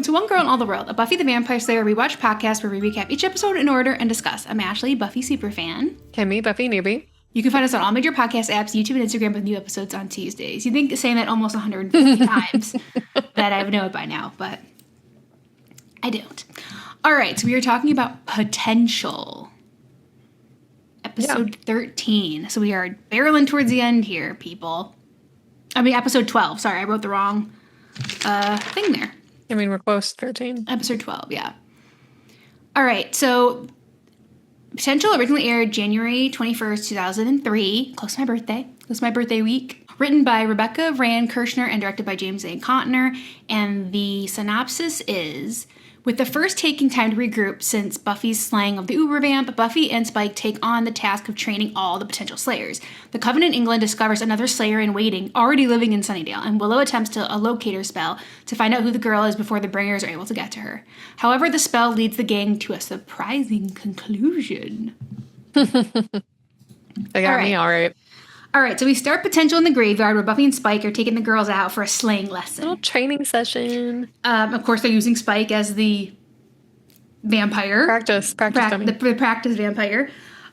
to One Girl in All the World, a Buffy the Vampire Slayer rewatch podcast where we recap each episode in order and discuss. I'm Ashley, Buffy superfan. Kimmy, Buffy newbie. You can find us on all major podcast apps, YouTube, and Instagram with new episodes on Tuesdays. You think saying that almost 150 times that I would know it by now, but I don't. All right, so we are talking about potential. Episode 13. So we are barreling towards the end here, people. I mean, episode 12. Sorry, I wrote the wrong thing there. I mean, we're close. 13. Episode 12, yeah. All right, so Potential originally aired January 21st, 2003. Close to my birthday. Close to my birthday week. Written by Rebecca Rand Kirshner and directed by James A. Contner. And the synopsis is, with the first taking time to regroup since Buffy's slaying of the Uber Vamp, Buffy and Spike take on the task of training all the potential Slayers. The Covenant England discovers another Slayer in waiting, already living in Sunnydale, and Willow attempts a locator spell to find out who the girl is before the Bringers are able to get to her. However, the spell leads the gang to a surprising conclusion. They got me all right. All right, so we start Potential in the graveyard where Buffy and Spike are taking the girls out for a slaying lesson. Little training session. Of course, they're using Spike as the vampire. Practice dummy. The practice vampire.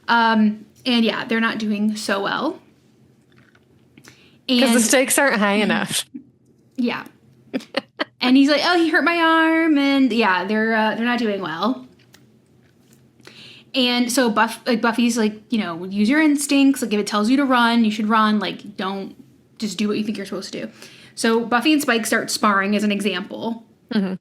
And yeah, they're not doing so well. Because the stakes aren't high enough. Yeah. And he's like, oh, he hurt my arm. And yeah, they're not doing well. And so Buffy's like, use your instincts. Like, if it tells you to run, you should run. Like, don't just do what you think you're supposed to do. So Buffy and Spike start sparring as an example. Mm-hmm.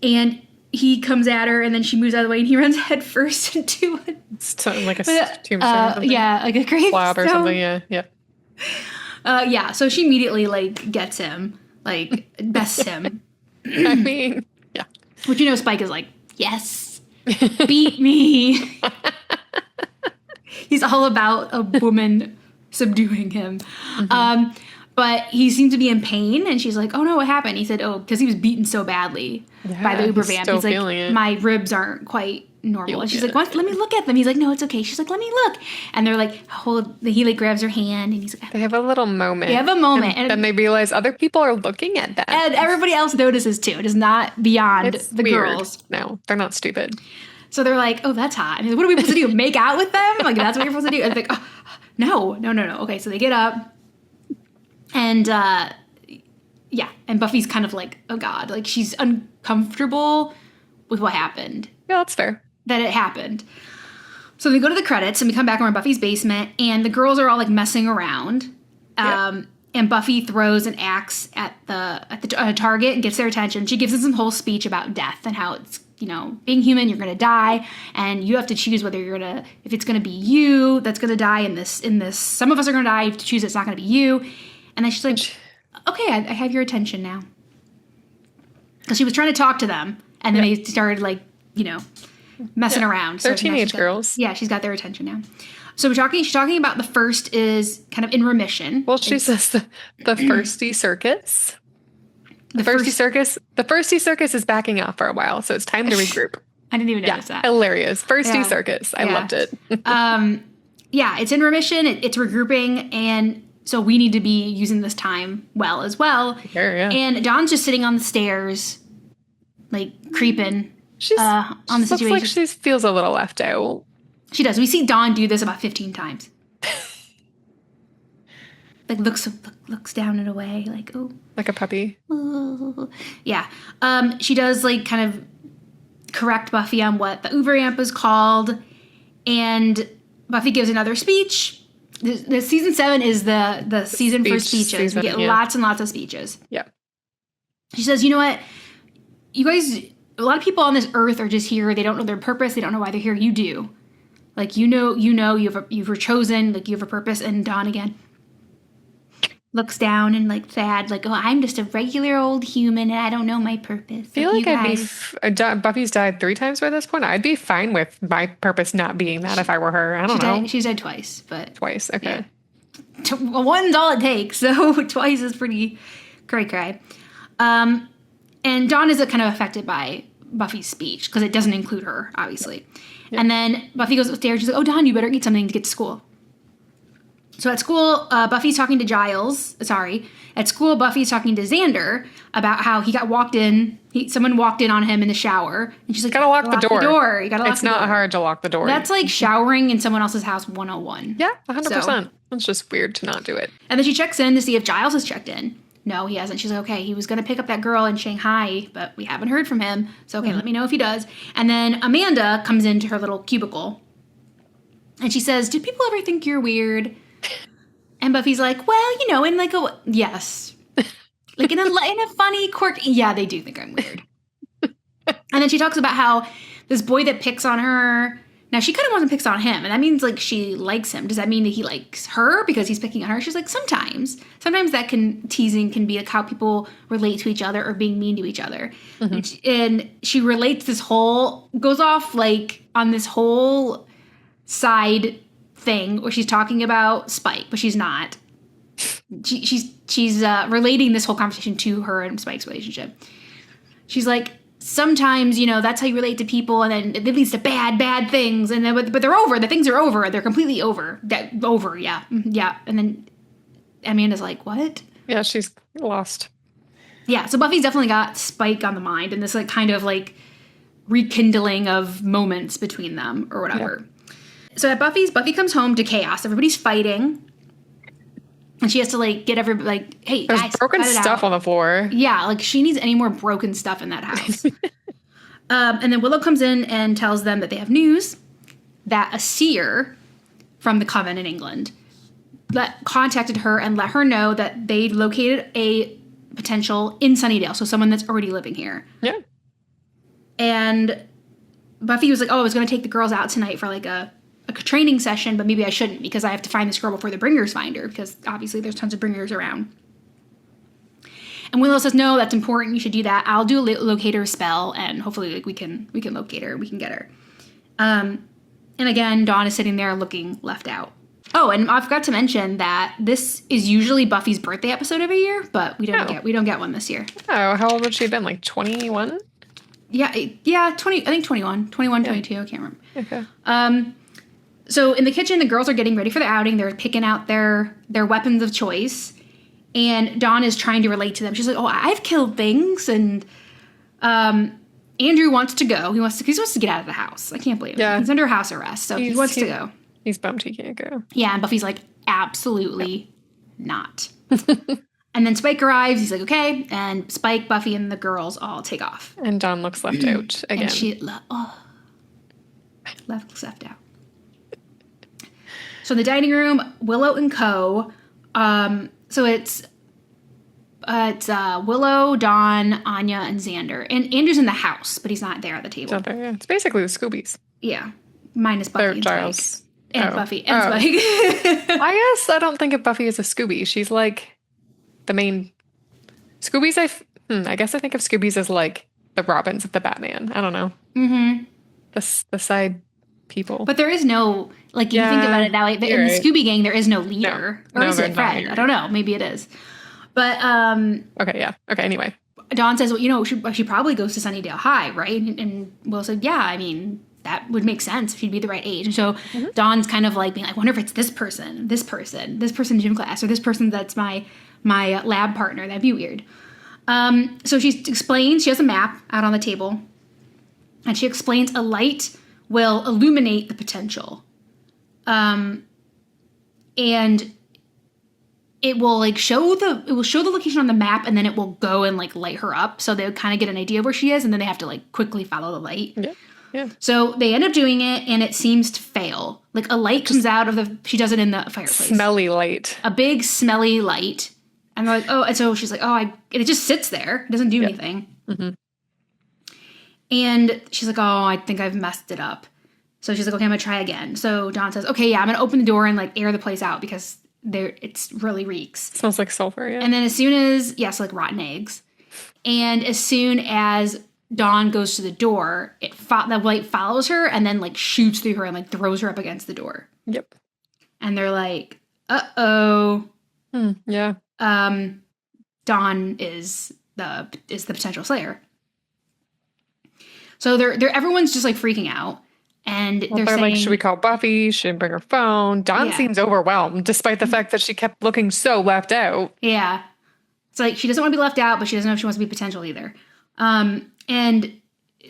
And he comes at her, and then she moves out of the way, and he runs head first into a tombstone or something. Yeah, like a gravestone. Blob or something, yeah. Yeah, so she immediately, gets him, bests him. I mean, yeah. Which, Spike is like, yes. Beat me. He's all about a woman subduing him. Mm-hmm. But he seemed to be in pain, and she's like, oh no, what happened? He said, oh, because he was beaten so badly by the Uber vamp. He's like, my ribs aren't quite normal. And she's like, let me look at them. He's like, no, it's okay. She's like, let me look. And they're like, he grabs her hand, and he's like, they have a little moment. They have a moment. And then they realize other people are looking at them. And everybody else notices too. It is not beyond the weird. Girls. No, they're not stupid. So they're like, oh, that's hot. And he's like, what are we supposed to do? Make out with them? Like, that's what you're supposed to do? And it's like, oh, no. Okay, so they get up. And, yeah. And Buffy's kind of like, oh, God. Like, she's uncomfortable with what happened. Yeah, that's fair. That it happened. So we go to the credits, and we come back and we're in Buffy's basement. And the girls are all, messing around. And Buffy throws an axe at a target and gets their attention. She gives them some whole speech about death and how it's, being human, you're going to die, and you have to choose whether if it's going to be you that's going to die in this. Some of us are going to die. You have to choose it's not going to be you. And then she's like, okay, I have your attention now. Because she was trying to talk to them, and then they started, messing around. They're teenage girls. Yeah, she's got their attention now. So she's talking about the first is kind of in remission. Well, she says the firsty circus. The firsty circus is backing off for a while, so it's time to regroup. I didn't even notice that. Hilarious. Firsty circus. I loved it. It's in remission. It's regrouping, and so we need to be using this time well as well. Sure, yeah. And Dawn's just sitting on the stairs, creeping on the situation. Looks like she feels a little left out. She does. We see Dawn do this about 15 times. Looks down and away, oh. Like a puppy. Oh. Yeah. She does, kind of correct Buffy on what the Uber Amp is called. And Buffy gives another speech. The season 7 is the season for speeches. We get lots and lots of speeches. Yeah. She says, you know what? You guys, a lot of people on this earth are just here. They don't know their purpose. They don't know why they're here. You do. You were chosen. You have a purpose. And Dawn again looks down and sad, oh, I'm just a regular old human and I don't know my purpose. I feel like Buffy's died 3 times by this point. I'd be fine with my purpose not being that if I were her. I don't know. She's died twice, but twice. Okay. Yeah. One's all it takes, so twice is pretty cray. And Dawn is kind of affected by Buffy's speech because it doesn't include her, obviously. Yeah. And then Buffy goes upstairs. She's like, oh, Dawn, you better eat something to get to school. So at school, Buffy's talking to Giles. Sorry. At school, Buffy's talking to Xander about how he got walked in. Someone walked in on him in the shower. And she's like, gotta lock the door. You gotta lock the door. It's not hard to lock the door. That's like showering in someone else's house 101. Yeah, 100%. It's just weird to not do it. And then she checks in to see if Giles has checked in. No, he hasn't. She's like, okay, he was going to pick up that girl in Shanghai, but we haven't heard from him. So, okay, let me know if he does. And then Amanda comes into her little cubicle. And she says, do people ever think you're weird? And Buffy's like, well, you know, in like a, yes. Like in a funny, quirky, yeah, they do think I'm weird. And then she talks about how this boy that picks on her, now she kind of wants to pick on him, and that means like she likes him. Does that mean that he likes her because he's picking on her? She's like, sometimes that teasing can be like how people relate to each other or being mean to each other. And she relates goes off like on this whole side thing where she's talking about Spike, but she's not. She's relating this whole conversation to her and Spike's relationship. She's like, sometimes, you know, that's how you relate to people, and then it leads to bad things, and then but they're over. The things are over. They're completely over. Yeah. And then Amanda's like, what? Yeah, she's lost. Yeah, so Buffy's definitely got Spike on the mind, and this like kind of like rekindling of moments between them or whatever. Yeah. So at Buffy comes home to chaos. Everybody's fighting. And she has to, like, get everybody, like, hey, there's guys, broken stuff on the floor. Yeah, like, she needs any more broken stuff in that house. And then Willow comes in and tells them that they have news that a seer from the Coven in England contacted her and let her know that they located a potential in Sunnydale, so someone that's already living here. Yeah. And Buffy was like, oh, I was going to take the girls out tonight for, like, a training session, but maybe I shouldn't because I have to find this girl before the Bringers find her, because obviously there's tons of Bringers around. And Willow says, no, that's important. You should do that. I'll do a locator spell, and hopefully like we can locate her. We can get her. And again, Dawn is sitting there looking left out. Oh, and I forgot to mention that this is usually Buffy's birthday episode every year, but we don't get one this year. Oh, how old would she have been? Like 21? Yeah, 20. I think 21, 22. I can't remember. Okay. So in the kitchen, the girls are getting ready for the outing. They're picking out their weapons of choice. And Dawn is trying to relate to them. She's like, oh, I've killed things. And Andrew wants to go. He wants to get out of the house. I can't believe it. Yeah. He's under house arrest, so he wants to go. He's bummed he can't go. Yeah, and Buffy's like, absolutely not. And then Spike arrives. He's like, okay. And Spike, Buffy, and the girls all take off. And Dawn looks left out again. And she looks left out. So in the dining room, Willow and Co. So it's Willow, Dawn, Anya, and Xander. And Andrew's in the house, but he's not there at the table. Not there, yeah. It's basically the Scoobies. Yeah. Minus Buffy and Giles. Spike. And Buffy and Spike. I guess I don't think of Buffy as a Scooby. She's like the main... Scoobies, I guess I think of Scoobies as like the Robins of the Batman. I don't know. Mm-hmm. The side people. But there is no... Like, you think about it that way. In the Scooby Gang, there is no leader. No, or is it Fred? I don't know. Maybe it is. But, okay, yeah. Okay, anyway. Dawn says, well, you know, she probably goes to Sunnydale High, right? And Will said, yeah, I mean, that would make sense if she'd be the right age. And so Dawn's kind of like being like, I wonder if it's this person in gym class, or this person that's my lab partner. That'd be weird. So she explains, she has a map out on the table, and she explains a light will illuminate the potential. And it will like show the location on the map, and then it will go and like light her up, so they'll kind of get an idea of where she is, and then they have to like quickly follow the light. Yeah. So they end up doing it, and it seems to fail. Like a light comes out of she does it in the fireplace. Smelly light. A big smelly light. And they're like, oh, and so she's like, oh, and it just sits there. It doesn't do anything. Mm-hmm. And she's like, oh, I think I've messed it up. So she's like, okay, I'm gonna try again. So Dawn says, okay, yeah, I'm gonna open the door and like air the place out because it's really reeks. It smells like sulfur, yeah. And then as soon as, so like rotten eggs. And as soon as Dawn goes to the door, the light follows her and then like shoots through her and like throws her up against the door. Yep. And they're like, uh-oh. Yeah. Dawn is the potential slayer. So everyone's just like freaking out. And and Well, they're they're like, saying, should we call Buffy? She didn't bring her phone. Dawn Yeah. seems overwhelmed, despite the fact that she kept looking so left out. yeah. It's like she doesn't want to be left out, but she doesn't know if she wants to be potential either. And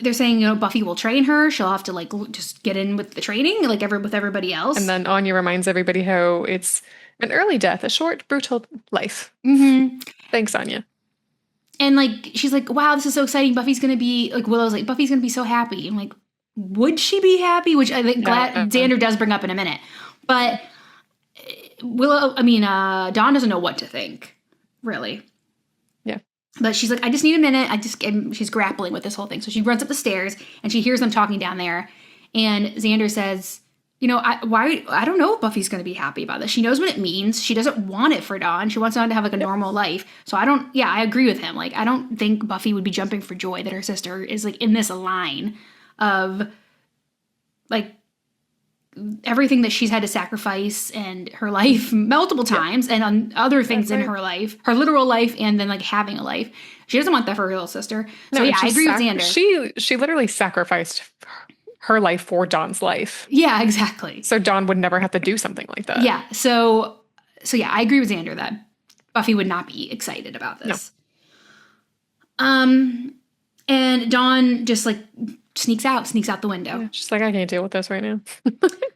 they're saying, Buffy will train her. She'll have to like just get in with the training, like with everybody else. And then Anya reminds everybody how it's an early death, a short, brutal life. Mm-hmm. Thanks, Anya. And like she's like, wow, this is so exciting. Buffy's gonna be like, Willow's like, Buffy's gonna be so happy. I'm like, would she be happy? Which I think Xander does bring up in a minute, but Dawn doesn't know what to think, really. Yeah. But she's like, I just need a minute. She's grappling with this whole thing. So she runs up the stairs and she hears them talking down there. And Xander says, I don't know if Buffy's going to be happy about this. She knows what it means. She doesn't want it for Dawn. She wants Dawn to have like a normal life. So I agree with him. Like, I don't think Buffy would be jumping for joy that her sister is like in this line of like everything that she's had to sacrifice and her life multiple times and on other things in her life, her literal life, and then like having a life. She doesn't want that for her little sister. So I agree with Xander. She literally sacrificed her life for Dawn's life. Yeah, exactly. So Dawn would never have to do something like that. Yeah. So yeah, I agree with Xander that Buffy would not be excited about this. No. And Dawn just like sneaks out the window. Yeah, she's like, I can't deal with this right now.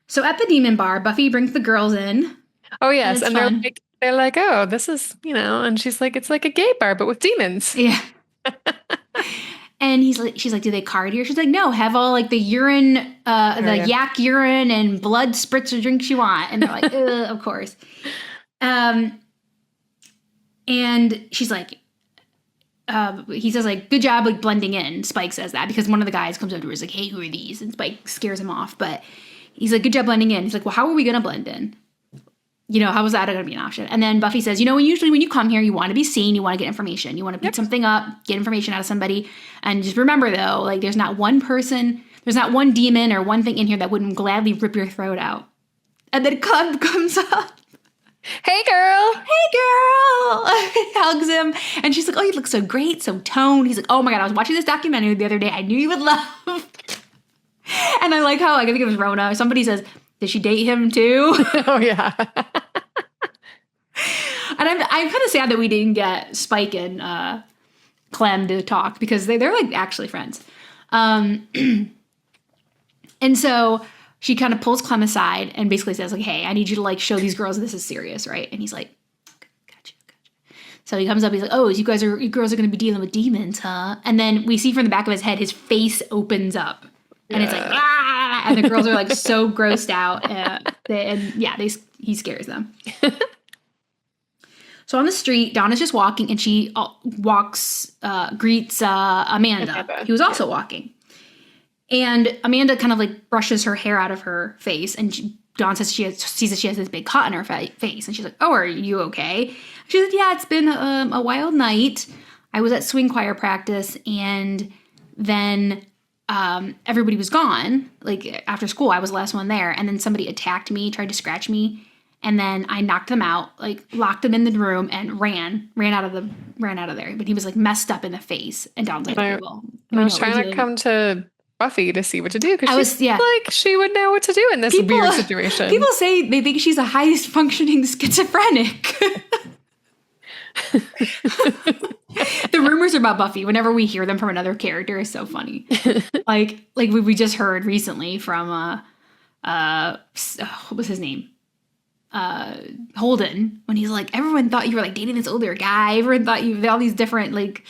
So at the demon bar, Buffy brings the girls in. Oh yes, and they're like, oh, this is, and she's like, it's like a gay bar but with demons. Yeah. And she's like, do they card here? She's like, no, have all like the urine, yak urine and blood spritzer drinks you want. And they're like, of course. And she's like, he says like, good job like blending in. Spike says that because one of the guys comes over to her and is like, hey, who are these? And Spike scares him off. But he's like, good job blending in. He's like, well, how are we going to blend in? How is that going to be an option? And then Buffy says, usually when you come here, you want to be seen, you want to get information, you want to beat something up, get information out of somebody. And just remember though, like there's not one demon or one thing in here that wouldn't gladly rip your throat out. And then Clem comes up. Hey girl. He hugs him. And she's like, oh, you look so great, so toned. He's like, oh my God, I was watching this documentary the other day. I knew you would love. And I like how, I think it was Rona. Somebody says, did she date him too? Oh yeah. And I'm kind of sad that we didn't get Spike and Clem to talk because they're like actually friends. And so she kind of pulls Clem aside and basically says like, hey, I need you to like show these girls this is serious, right? And he's like, gotcha. So he comes up, he's like, oh, you girls are going to be dealing with demons, huh? And then we see from the back of his head, his face opens up. And it's like, ah! And the girls are like so grossed out. He scares them. So on the street, Donna's just walking and she greets Amanda, who was also walking. And Amanda kind of like brushes her hair out of her face. And Dawn says sees that she has this big cut on her face. And she's like, oh, are you okay? She's like, yeah, it's been a wild night. I was at swing choir practice and then everybody was gone. Like after school, I was the last one there. And then somebody attacked me, tried to scratch me. And then I knocked them out, like locked them in the room and ran out of there. But he was like messed up in the face. And Dawn's like, I was trying to come to Buffy to see what to do because like she would know what to do in this weird situation. People say they think she's a highest functioning schizophrenic. The rumors about Buffy, whenever we hear them from another character, is so funny. like we just heard recently from what was his name? Holden, when he's like, everyone thought you were like dating this older guy. Everyone thought you all these different like.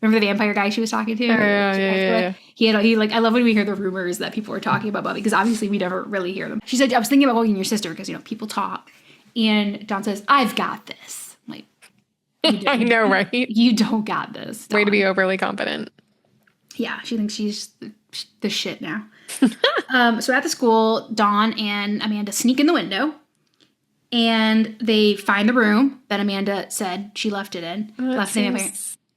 Remember the vampire guy she was talking to? Yeah. He I love when we hear the rumors that people were talking about Buffy because obviously we never really hear them. She said, I was thinking about hugging your sister because people talk, and Dawn says, I've got this. I'm like, I know, right? You don't got this, Dawn. Way to be overly confident. Yeah, she thinks she's the shit now. So at the school, Dawn and Amanda sneak in the window. And they find the room that Amanda said she left it in.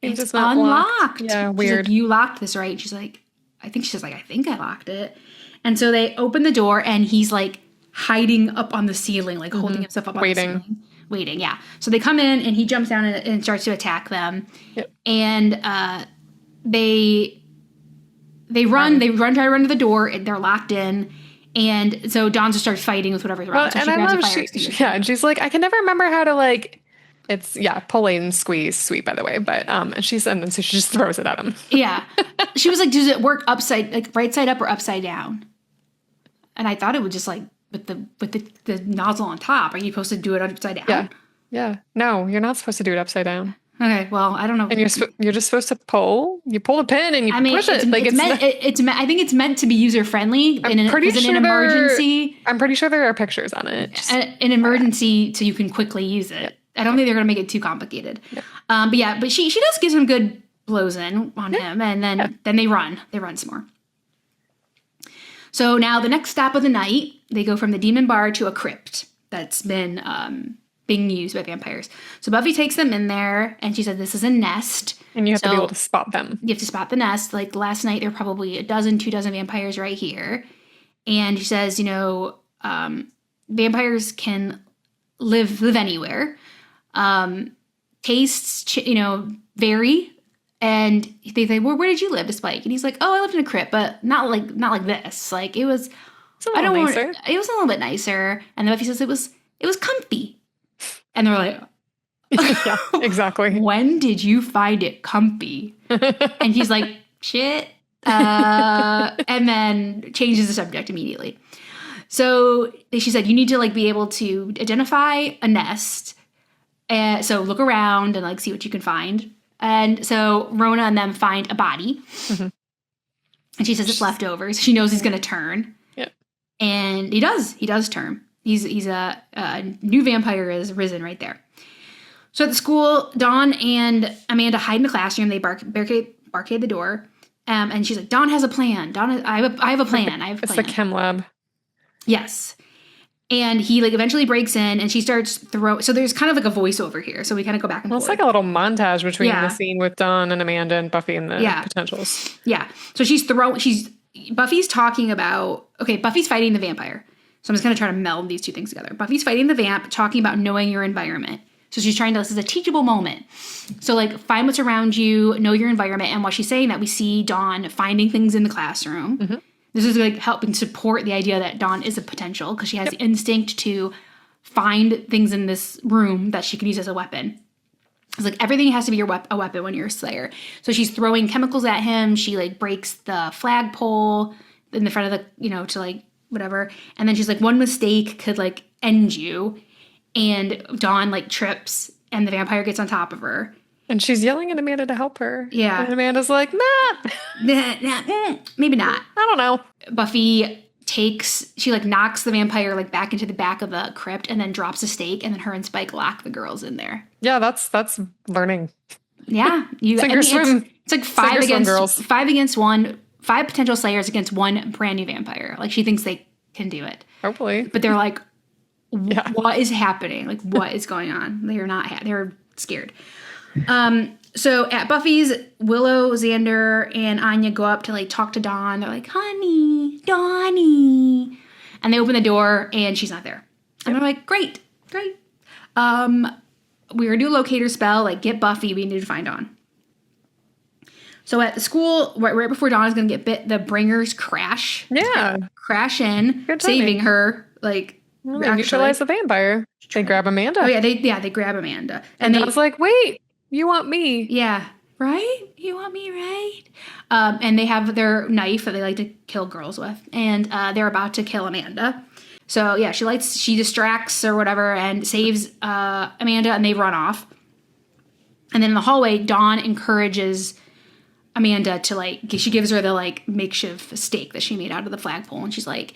It's unlocked. Yeah, weird. She's like, you locked this, right? She's like, I think I locked it. And so they open the door and he's like hiding up on the ceiling, like holding himself up on the ceiling. Waiting, yeah. So they come in and he jumps down and starts to attack them. Yep. And they try to run to the door. They're locked in. And so Dawn just starts fighting with whatever's around. So and she I grabs a love fire extinguisher. and she's like, I can never remember how to like. It's pull and squeeze, sweep, by the way. But and then so she just throws it at him. Yeah, she was like, does it work right side up or upside down? And I thought it would just like with the nozzle on top. Are you supposed to do it upside down? Yeah. No, you're not supposed to do it upside down. Okay, well, I don't know. And you're just supposed to pull. You pull the pin and you push it. Like I think it's meant to be user friendly in an emergency. I'm pretty sure there are pictures on it. An emergency, so you can quickly use it. Yeah. I don't think they're going to make it too complicated. Yeah. But she does give some good blows in on him, and then they run. They run some more. So now the next stop of the night, they go from the demon bar to a crypt that's been being used by vampires. So Buffy takes them in there, and she said this is a nest. And you have to be able to spot them. You have to spot the nest. Like last night, there were probably 2 dozen vampires right here. And she says, vampires can live anywhere. Tastes, vary. And they say, well, where did you live, Spike? And he's like, oh, I lived in a crypt, but not like this. Like it was, it was a little bit nicer. And then Buffy says it was comfy. And they're like, yeah, exactly. When did you find it comfy? And he's like, shit. And then changes the subject immediately. So she said, you need to be able to identify a nest. So look around and see what you can find. And so Rona and them find a body. Mm-hmm. And she says it's leftovers. She knows he's going to turn. Yep. And he does. He does turn. He's a new vampire is risen right there. So at the school, Dawn and Amanda hide in the classroom. They barricade the door. And she's like, Dawn has a plan. I have a plan. It's the chem lab. Yes. And he eventually breaks in and she starts so there's kind of a voiceover here. So we kind of go back and forth. It's like a little montage between the scene with Dawn and Amanda and Buffy and the potentials. Yeah. So Buffy's talking about, Buffy's fighting the vampire. So I'm just going to try to meld these two things together. Buffy's fighting the vamp, talking about knowing your environment. So she's trying to, this is a teachable moment. So find what's around you, know your environment. And while she's saying that, we see Dawn finding things in the classroom. Mm-hmm. This is helping support the idea that Dawn is a potential because she has the instinct to find things in this room that she can use as a weapon. It's everything has to be a weapon when you're a slayer. So she's throwing chemicals at him. She breaks the flagpole in the front of the, to whatever. And then she's one mistake could end you. And Dawn trips and the vampire gets on top of her. And she's yelling at Amanda to help her. Yeah. And Amanda's like, nah. Maybe not. I don't know. Buffy knocks the vampire back into the back of the crypt and then drops a stake, and then her and Spike lock the girls in there. Yeah, that's learning. Yeah. It's 5 against 1, 5 potential slayers against 1 brand new vampire. She thinks they can do it. Hopefully. But they're what is happening? What is going on? They're not, they're scared. So at Buffy's, Willow, Xander, and Anya go up to talk to Dawn. They're like, honey, Dawnie. And they open the door and she's not there. And they're like, great. We're gonna do a locator spell, get Buffy, we need to find Dawn. So at the school, right before Dawn is gonna get bit, the bringers crash. Yeah. Crash in, saving her, they neutralize the vampire. They grab Amanda. Oh yeah, they grab Amanda. And I was like, wait, you want me? Yeah. Right? You want me, right? And they have their knife that they like to kill girls with. And they're about to kill Amanda. So yeah, she distracts or whatever and saves Amanda, and they run off. And then in the hallway, Dawn encourages Amanda to she gives her the makeshift stake that she made out of the flagpole, and she's like,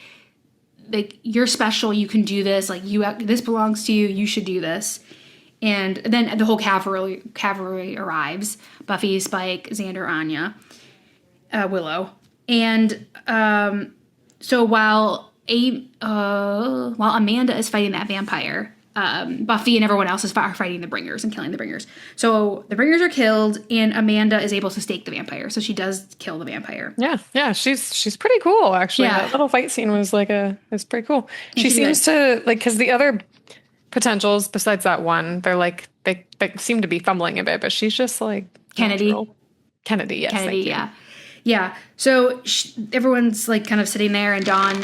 you're special, you can do this, this belongs to you, you should do this. And then the whole cavalry arrives. Buffy, Spike, Xander, Anya, Willow. And so while Amanda is fighting that vampire, Buffy and everyone else is fighting the bringers and killing the bringers. So the bringers are killed, and Amanda is able to stake the vampire. So she does kill the vampire. Yeah, she's pretty cool actually. Yeah. That little fight scene was was pretty cool. She seems to because the other potentials besides that one, they're they seem to be fumbling a bit, but she's just Kennedy. Natural. Kennedy, yes. Kennedy, yeah. So everyone's kind of sitting there, and Dawn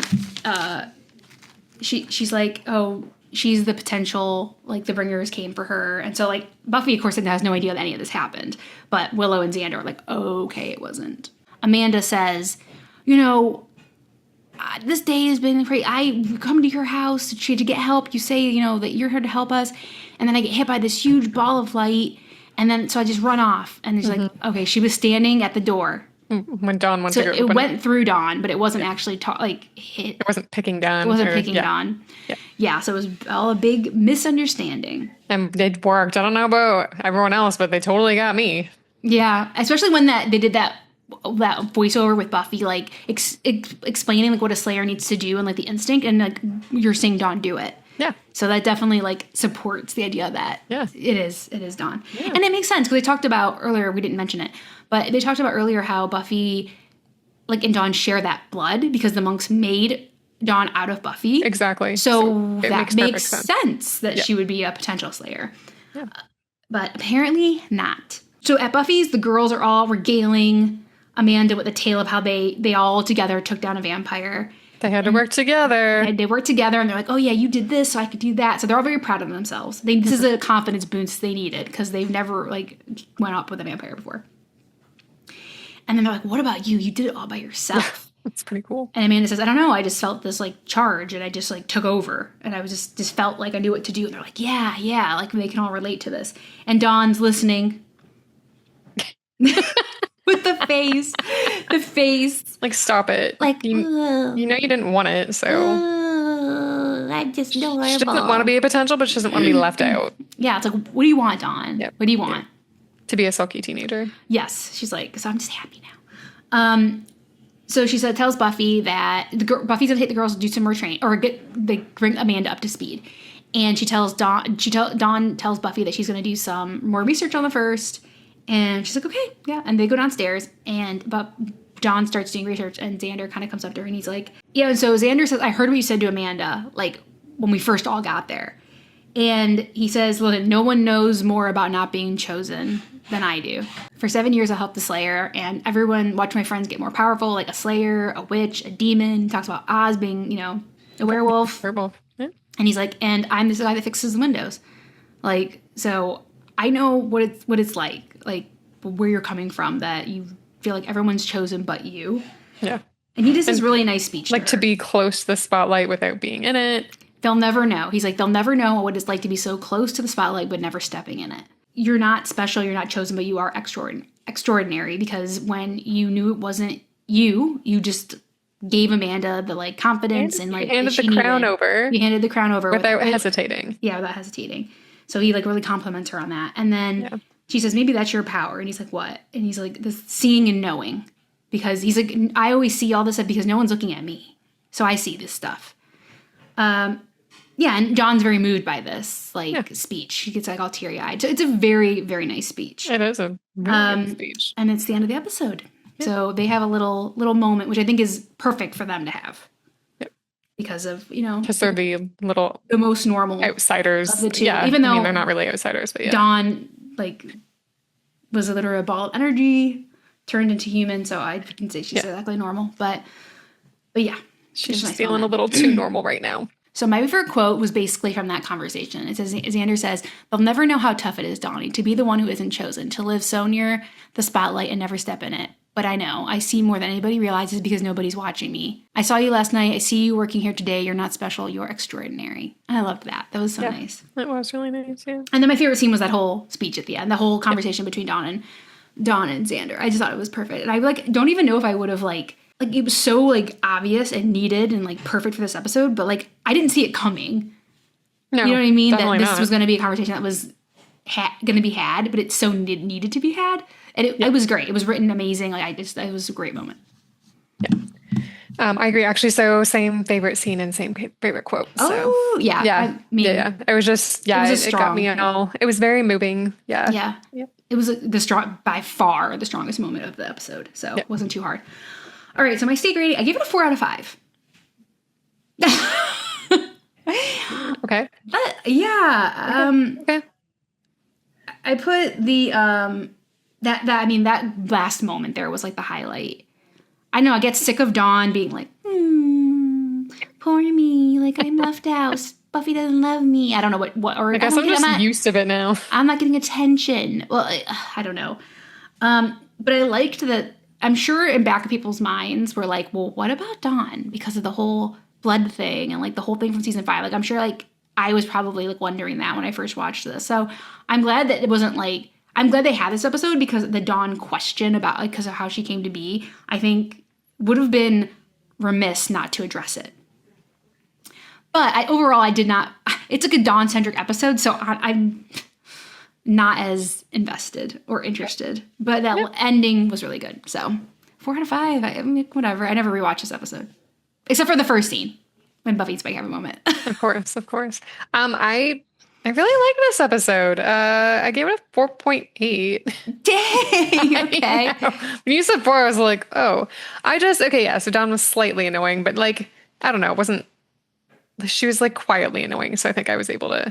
she's like, oh, she's the potential, like the bringers came for her. And so like Buffy, of course, has no idea that any of this happened. But Willow and Xander are like, oh, okay, it wasn't. Amanda says, this day has been crazy. I come to your house to get help. You say, that you're here to help us. And then I get hit by this huge ball of light. And then, so I just run off. And he's like, okay, she was standing at the door. When Dawn went to go it went through Dawn, but it wasn't actually hit. It wasn't picking Dawn. It wasn't picking Dawn. Yeah, so it was all a big misunderstanding. And it worked. I don't know about everyone else, but they totally got me. Yeah, especially when they did that voiceover with Buffy, like explaining like what a Slayer needs to do and like the instinct, and like you're seeing Dawn do it. Yeah. So that definitely like supports the idea that it is Dawn. Yeah. And it makes sense because they talked about earlier, we didn't mention it, but they talked about earlier how Buffy and Dawn share that blood because the monks made Dawn out of Buffy. Exactly. So that makes sense that she would be a potential Slayer. Yeah. But apparently not. So at Buffy's, the girls are all regaling Amanda with a tale of how they all together took down a vampire. They had to work together. They worked together, and they're like, oh, yeah, you did this, so I could do that. So they're all very proud of themselves. This is a confidence boost they needed because they've never, went up with a vampire before. And then they're like, what about you? You did it all by yourself. That's pretty cool. And Amanda says, I don't know. I just felt this, charge, and I just, took over. And I was just felt like I knew what to do. And they're like, yeah. They can all relate to this. And Dawn's listening. With the face. Stop it. You know you didn't want it, so. I'm just adorable. She doesn't want to be a potential, but she doesn't want to be left out. Yeah, it's like, what do you want, Dawn? Yep. What do you want? Yeah. To be a sulky teenager. Yes. She's like, so I'm just happy now. So she tells Buffy that Buffy's going to take the girls to do some more training, or bring Amanda up to speed. And Dawn tells Buffy that she's going to do some more research on the first. And she's like, okay, yeah. And they go downstairs, but Dawn starts doing research, and Xander kind of comes up to her, and he's like, yeah. And so Xander says, I heard what you said to Amanda, when we first all got there. And he says, look, no one knows more about not being chosen than I do. For 7 years, I helped the Slayer, and everyone watched my friends get more powerful, like a Slayer, a witch, a demon. He talks about Oz being, a werewolf. Werewolf, yeah. And he's like, and I'm the guy that fixes the windows. So I know what it's like where you're coming from, that you feel like everyone's chosen but you. Yeah. And he does this really nice speech. To be close to the spotlight without being in it. They'll never know. He's like, they'll never know what it's like to be so close to the spotlight but never stepping in it. You're not special, you're not chosen, but you are extraordinary, because when you knew it wasn't you just gave Amanda the confidence and handed the crown over. You handed the crown over without hesitating. Yeah, without hesitating. So he really compliments her on that. And then she says, maybe that's your power. And he's like, what? And he's like, the seeing and knowing. Because he's like, I always see all this stuff because no one's looking at me. So I see this stuff. And John's very moved by this speech. He gets all teary-eyed. So it's a very, very nice speech. It is a very nice speech. And it's the end of the episode. Yeah. So they have a little moment, which I think is perfect for them to have. Because of, because they're the most normal outsiders of the two. Yeah, even though they're not really outsiders, but yeah. Dawn was a literal ball of energy turned into human, so I can say she's exactly normal. But yeah, she's just feeling a little too normal right now. So my favorite quote was basically from that conversation. It says, Xander says, they'll never know how tough it is, Donnie, to be the one who isn't chosen, to live so near the spotlight and never step in it. But I know, I see more than anybody realizes because nobody's watching me. I saw you last night. I see you working here today. You're not special. You're extraordinary. And I loved that. That was so nice. It was really nice, yeah. And then my favorite scene was that whole speech at the end, the whole conversation between Dawn and Xander. I just thought it was perfect. And I don't even know if I would have it was so obvious and needed and perfect for this episode, but I didn't see it coming. No, you know what I mean? That this was going to be a conversation that was going to be had, but it so needed to be had. And it was great. It was written amazing. It was a great moment. Yeah. I agree, actually. So same favorite scene and same favorite quote. Oh, yeah. Yeah. It was just, it got me all. It was very moving. Yeah. Yeah. Yep. It was by far the strongest moment of the episode. So it wasn't too hard. All right. So my steak rating, I gave it a 4 out of 5. Okay. Okay. I put the, that last moment there was the highlight. I know I get sick of Dawn being poor me. Like, I'm left out. Buffy doesn't love me. I don't know what or I guess I'm just used to it now. I'm not getting attention. Well, I don't know. But I liked that. I'm sure in back of people's minds were like, well, what about Dawn? Because of the whole blood thing and like the whole thing from season 5. Like, I'm sure like I was probably like wondering that when I first watched this. So I'm glad that it wasn't like, I'm glad they had this episode because the Dawn question about like, because of how she came to be, I think would have been remiss not to address it. But overall, I did not, it's like a Dawn-centric episode, so I'm not as invested or interested. But that ending was really good. So 4 out of 5, I mean, whatever. I never rewatched this episode. Except for the first scene, when Buffy and Spike have a moment. Of course. I really like this episode. I gave it a 4.8. Dang, okay. When you said 4, I was like, oh. So Dawn was slightly annoying, but like, I don't know, it wasn't, she was like quietly annoying, so I think I was able to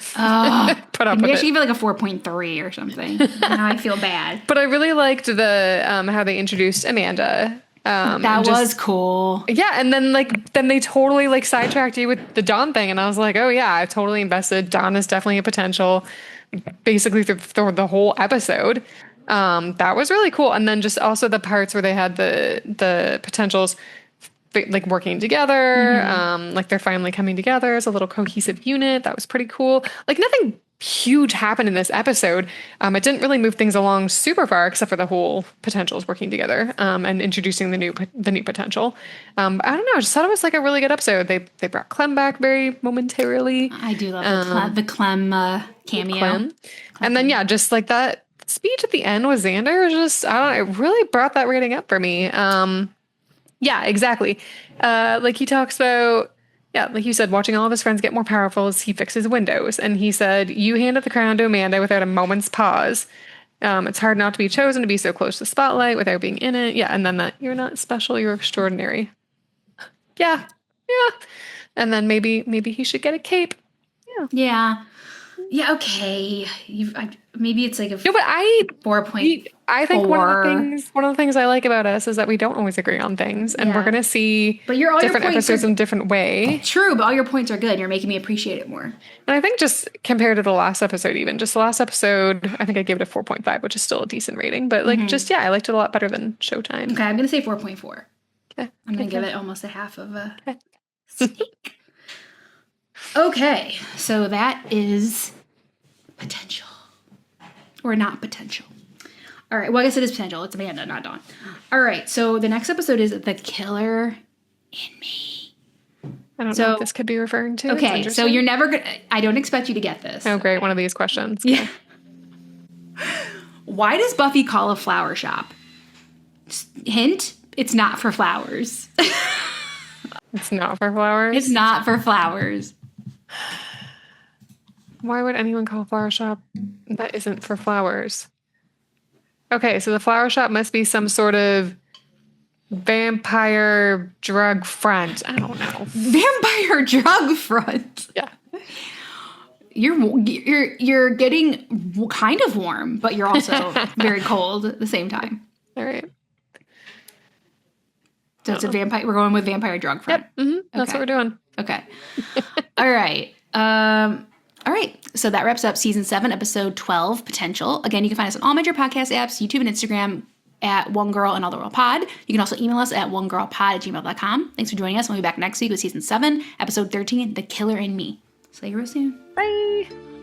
put up with it. Maybe I should give it like a 4.3 or something. Now I feel bad. But I really liked the how they introduced Amanda. That was cool. Yeah, and then they totally like sidetracked you with the Dawn thing, and I was like, oh yeah, I've totally invested. Dawn is definitely a potential, basically through the whole episode. That was really cool, and then just also the parts where they had the potentials like working together, like they're finally coming together as a little cohesive unit. That was pretty cool. Like nothing huge happened in this episode. It didn't really move things along super far, except for the whole potentials working together and introducing the new potential. I don't know. I just thought it was like a really good episode. They brought Clem back very momentarily. I do love the Clem cameo. Clem. And then just like that speech at the end with Xander was just, I don't know, it really brought that rating up for me. Yeah, exactly. Like he talks about, like you said, watching all of his friends get more powerful as he fixes windows. And he said, you handed the crown to Amanda without a moment's pause. It's hard not to be chosen to be so close to the spotlight without being in it. Yeah, and then that you're not special, you're extraordinary. Yeah. And then maybe he should get a cape. Yeah. Yeah, okay. Maybe it's like a 4.4. I think one of the things I like about us is that we don't always agree on things, and we're gonna see different episodes in a different way. True, but all your points are good. You're making me appreciate it more. And I think just compared to the last episode, I think I gave it a 4.5, which is still a decent rating. But like, I liked it a lot better than Showtime. Okay, I'm gonna say 4.4. Okay, I'm gonna give it almost a half of a steak. Okay, so that is potential. Or not potential. All right, well, I guess it is potential. It's Amanda, not Dawn. All right, so the next episode is The Killer in Me. I don't know what this could be referring to. Okay, so you're never going to... I don't expect you to get this. Oh, great, one of these questions. Yeah. Why does Buffy call a flower shop? Hint, it's not for flowers. It's not for flowers? It's not for flowers. Why would anyone call a flower shop that isn't for flowers? Okay, so the flower shop must be some sort of vampire drug front. I don't know. Vampire drug front? Yeah. You're getting kind of warm, but you're also very cold at the same time. All right. So it's a vampire. We're going with vampire drug front. Yep. Mm-hmm. That's what we're doing. Okay. All right. All right, so that wraps up Season 7, Episode 12, Potential. Again, you can find us on all major podcast apps, YouTube and Instagram at One Girl and All the World Pod. You can also email us at onegirlpod@gmail.com. Thanks for joining us. We'll be back next week with Season 7, Episode 13, The Killer in Me. See you real soon. Bye.